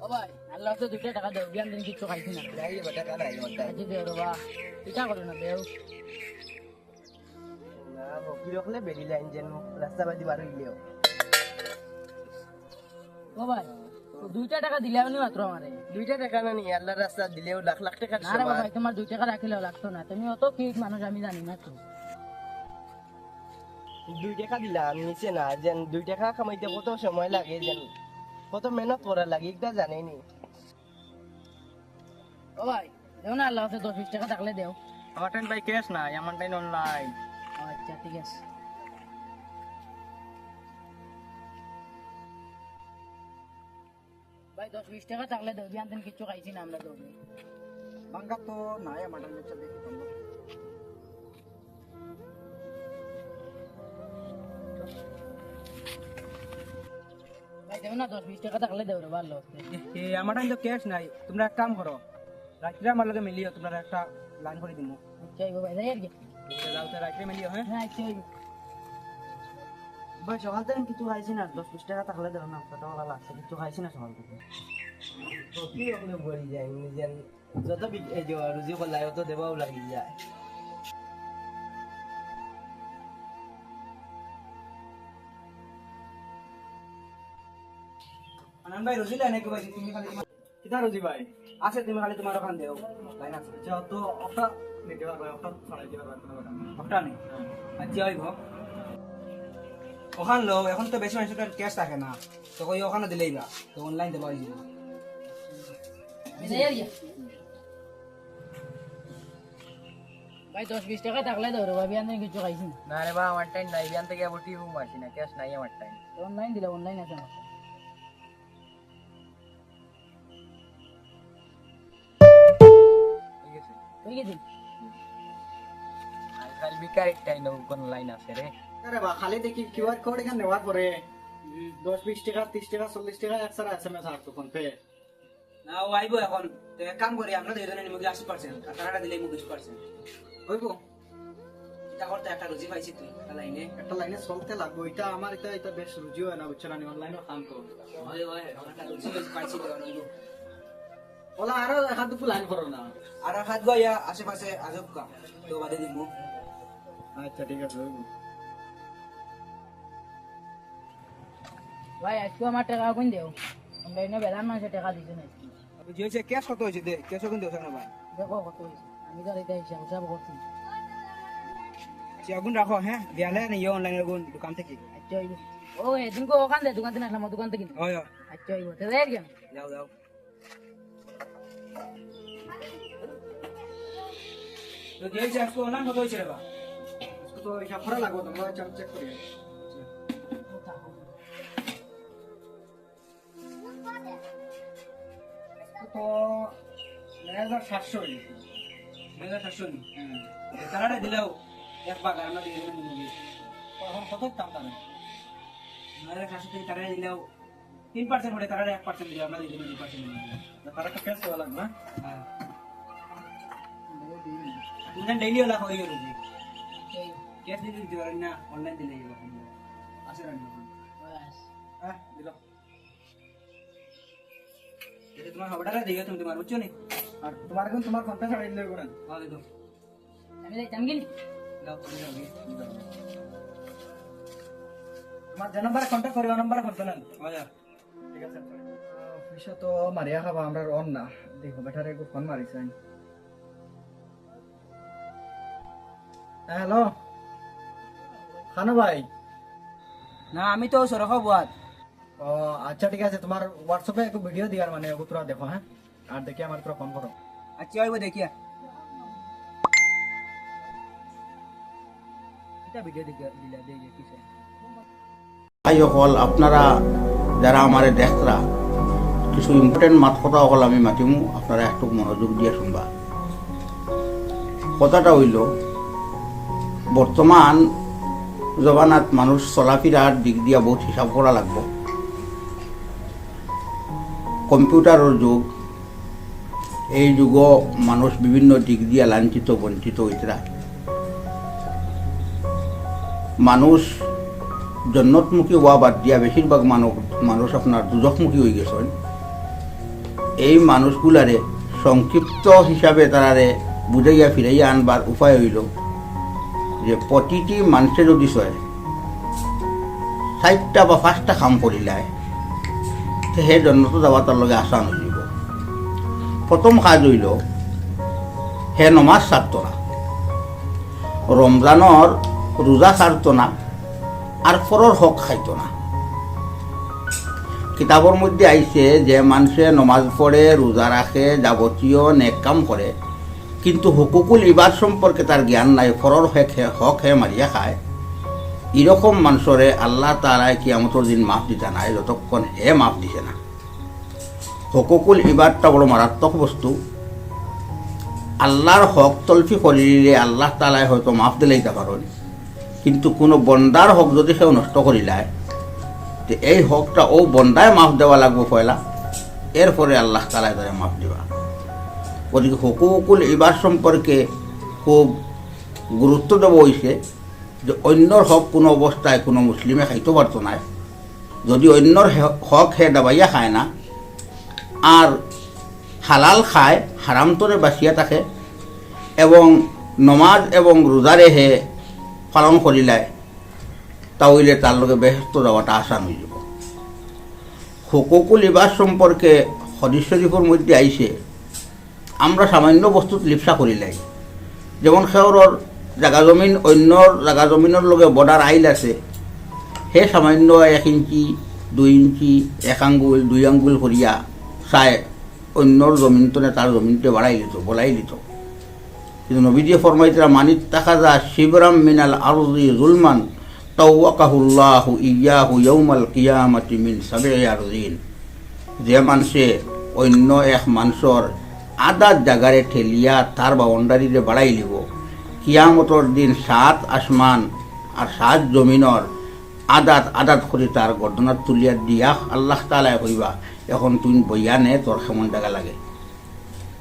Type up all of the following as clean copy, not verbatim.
ও ভাই আল্লাহ তো 2 টাকা দাও বিয়ান দিন কিছু খাইছি না নাই বেটা কানা এই মত আজি দেও বাবা এটা করো না দেও না বকি রাখলে বেরি লাইন যেন রাস্তা বাদি বার হইলেও ও ভাই 2 টাকা দিলে আমি মাত্র আমারে 2 টাকা না নি আল্লাহর রাস্তা দিলেও লাখ লাখ টাকা না রে বাবা তোমার 2 টাকা রাখিলেও লাগতো না তুমি অত কি মানুষ আমি জানি না তো 2 টাকা দিলাম নিচে না যেন 2 টাকা কামাইতে কত সময় লাগে যেন কত মেহনত করা লাগে এটা জানেনি ও ভাই দেও না আল্লাহ তো 10 টাকা থাকলে দেও আমার টাইম ভাই ক্যাশ না আমার টাইম অনলাইন আচ্ছা ঠিক আছে ভাই 10-20 টাকা থাকলে দেও বিয়ান দিন কিছু খাইছি না আমরা তো বাঙ্গা তো নাই আমার টাইম দেখি তোমরা ভাই দেও না 10-20 টাকা থাকলে দেও রে ভালো আমার টাইম তো ক্যাশ নাই তোমরা এক কাম করো রাত্রে আমার লগে মিলিও তোমরা একটা লাইন করে দিমু আচ্ছা এই ভাই যাই আর কি যাও তো রাত্রে মিলিও হ্যাঁ হ্যাঁ আচ্ছা ভাই সকাল থেকে কিছু খাইছি না 10-20 টাকা থাকলে দেও না কত ভালো লাগছে কিছু খাইছি না সকাল থেকে কি ওগুলো বলি যায় নিজের যত এই যে রুজি করলাই অত দেবাও লাগি যায় আনন্দ ভাই রুজি লাইনে কি ভাই তুমি খালি কিটা রুজি ভাই আছে তুমি খালি তোমার ওখান দেও লাইন আছে আচ্ছা তো ওটা নিতে পারবে ওটা ছড়াই দিতে পারবে তোমার ওটা নেই আচ্ছা হইব ওখান লো এখন তো বেশি মানুষের ক্যাশ থাকে না তো কই ওখানে দিলেই না তো অনলাইন দেবা হইব যাই আর কি ভাই 10-20 টাকা থাকলে দেও রে ভাই বিয়ান দিন কিছু খাইছি না না রে বা আমার টাইম নাই বিয়ান থেকে আবার টিভি মারছি না ক্যাশ নাই আমার টাইম অনলাইন দিলে অনলাইন আছে আমার ঠিক আছে তুই কি দিন আজকাল বিকার টাইম কোন লাইন আছে রে আরে বা খালি দেখি কিউআর কোড এখানে নেওয়ার পরে 10-20 টাকা 30 টাকা 40 টাকা একসাথে এসএমএস আর তখন পে না ও আইবো এখন তো এক কাম করি আমরা দুজনে নিমুখে 80% আর টাকাটা দিলেই মুখ 20% হইব এটা করতে একটা রুজি পাইছি তুই একটা লাইনে একটা লাইনে চলতে লাগবে এটা আমার এটা বেশ রুজি হয় না বুঝছো না অনলাইনে কাম তো হয় হয় একটা রুজি পাইছি তো রইবো ওলা আরো হাত দুটো লাইন করো না আর হাত গয়া আশেপাশে আজব কা তো বাদে দিমু আচ্ছা ঠিক আছে হইব ভাই আজকে আমার টাকা কোন দেও অনলাইনে বেলান মানুষের টাকা দিছে না যে হইছে ক্যাশ কত হইছে দে ক্যাশ কিন্তু দেছ না ভাই দেখো কত হয়েছে আমি তো এটা হিসাব করছি সে আগুন রাখো হ্যাঁ গেলে না ইয়ে অনলাইনে গুন দোকান থেকে আচ্ছা হইব ও এদিন কো ওখান দে দোকান থেকে আসলাম দোকান থেকে হয় হয় আচ্ছা হইব তো যাই আর কি যাও যাও তো যে হইছে আজকে অনলাইন কত হইছে রে বা তো হিসাব করা লাগবে তোমরা চেক করি তো 9700 হইছে 1700 নি তারাটা দিলাও এক ভাগ আমরা দিয়ে দিলাম মুরগি এখন কত দাম তারে 1700 থেকে তারা দিলাও 3% করে তারা 1% দিলাম আমরা দিয়ে দিলাম 2% তারা একটা ফেস করা লাগবে হ্যাঁ তুমি ডেইলি ওলা হই গেল জি ক্যাশ দিতে দিতে পারেন না অনলাইন দিলে এরকম আছে রান্না হ্যাঁ দিল এটা তোমার হবটারা দিও তুমি তোমার বুঝছো নি আর তোমার কোন তোমার ফোনটা ছাড়াই দিলে করেন ভালো তো আমি যাই জানগিন দাও তুমি যাও তোমার যে নাম্বারে কন্টাক্ট করিও নাম্বারে ফোন করেন আচ্ছা ঠিক আছে অফিসে তো মারিয়া খাবা আমরা অন না দেখো বেটারে একটু ফোন মারিছে হ্যালো খানো ভাই না আমি তো সরখ বুয়াত ও আচ্ছা ঠিক আছে তোমার হোয়াটসঅ্যাপে একটু ভিডিও দিয়ার মানে ওগুলো তোরা দেখো হ্যাঁ আর দেখি আমার তোরা ফোন করো আচ্ছা আইবো দেখিয়া এটা ভিডিও দিলা দিলা কিছে ভাই সকল আপনারা যারা আমারে দেখরা কিছু ইম্পর্টেন্ট মাত কথা সকল আমি মাতিমু আপনারা একটু মনোযোগ দিয়ে শুনবা কথাটা হইল বর্তমান জমানাত মানুষ চলাফেরার দিক দিয়া বহুত হিসাব করা লাগবে কম্পিউটারের যুগ এই যুগ মানুষ বিভিন্ন দিক দিয়া লাঞ্ছিত বঞ্চিত হইতরা মানুষ জন্নতমুখী হওয়া বাদ দিয়া বেশিরভাগ মানুষ আপনার দুজকমুখী হয়ে গেছেন এই মানুষগুলারে সংক্ষিপ্ত হিসাবে তারারে বুঝাইয়া ফিরাইয়া আনবার উপায় হইল যে প্রতিটি মানুষে যদি সয় 4টা বা 5টা কাম করিলায় সেই জন্য তো যাওয়া তার লগে আসান হয়ে যাব। প্রথম কাজ হইল হে নমাজ ছাড়ত না, রমজানের রোজা ছাড়ত না, আর পরের হক খাইত না। কিতাবের মধ্যে আইছে যে মানুষে নমাজ পড়ে, রোজা রাখে, যাবতীয় নেক কাম করে, কিন্তু হুকুকুল ইবাদ সম্পর্কে তার জ্ঞান নাই, পরের হক হে মারিয়া খায়, এরকম মানুষরে আল্লাহ তাআলাই কিয়ামতের দিন মাফ দিতে নাই যতক্ষণ হে মাফ দিছে না। হুকুকুল ইবাদটা বড় মারাত্মক বস্তু। আল্লাহর হক তলফি করিলে আল্লাহ তাআলাই হয়তো মাফ দিলেইতে পারেন, কিন্তু কোনো বন্দার হক যদি সেও নষ্ট করিলায় তো এই হকটা ও বন্দায় মাফ দেওয়া লাগবে পয়লা, এরপরে আল্লাহ তাআলাই তারা মাফ দিবা। ওদিকে হুকুকুল ইবাদ সম্পর্কে খুব গুরুত্ব দেওয়া হয়েছে যে অন্যর হক কোনো অবস্থায় কোনো মুসলিমে খাইতে পারতো না। যদি অন্যর হক হে দাবাইয়া খায় না আর হালাল খায়, হারাম তরে বাঁচিয়া থাকে এবং নমাজ এবং রোজারে হে পালন করিলায়, তাহলে তার লগে বেহেস্ত যাওয়াটা আসান হয়ে যাব। হুকুকুল ইবাদ সম্পর্কে হাদিস শরীফের মধ্যে আইছে আমরা সামান্য বস্তুত লিপসা করিলাই, যেমন সেওর জাগা জমিন অন্যর জাগা জমিনের লগে বর্ডার আইল আছে, হে সামান্য 1 ইঞ্চি 2 ইঞ্চি 1 আঙ্গুল 2 আঙ্গুল করিয়া চায় অন্যর জমিনতনে তার জমিনতে বাড়াই লিত বলাই লিত। কিন্তু নবীজি ফরমাইতরা মানিত তাখাযা শিবরাম মিনাল আরদি জুলমান তাওয়াকাহুল্লাহু ইয়াহু ইয়াউমাল কিয়ামাতি মিন 7 আরদিন। যে মানুষে অন্য এক মানুষের আদাত জাগারে ঠেলিয়া তার বাউন্ডারিরে বাড়াই লিব, কিয়ামতর দিন 7 আসমান আর 7 জমিনর আদাত করে তার গর্দনার তুলিয়া দিয়া আল্লাহ তাআলাই কইবা এখন তুই বইয়া নে তোর কেমন জায়গা লাগে।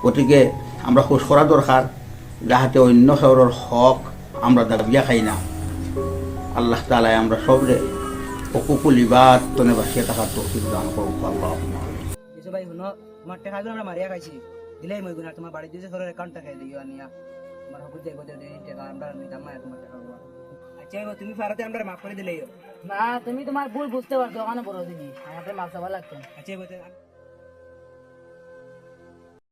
গতিকে আমরা খোঁজ করা দরকার যাহাতে অন্য শহরের হক আমরা দাবিয়া খাই না। আল্লাহ তাআলাই আমরা সবরে হুকুকুল ইবাদ তনে বাঁচিয়ে থাকার তৌফিক দান করুক। আল্লাহুম্মা আমিন। কিছু ভাই শুনো, তোমার টাকাগুলো আমরা মারিয়া খাইছি, দিলেই মই গুনা তোমার বাড়ি দিয়েছে সরের অ্যাকাউন্টটা খাই দিও আনিয়া আমার হুকুক যাইব টাকা আমরা নিতাম না তোমার টাকাগুলো। আচ্ছা তুমি ফারাতে আমরা মাফ করে দিলেই। না, তুমি তোমার ভুল বুঝতে পারছো, ওখানে বড় দিদি আমাদের মাপ চাওয়া লাগতো। আচ্ছা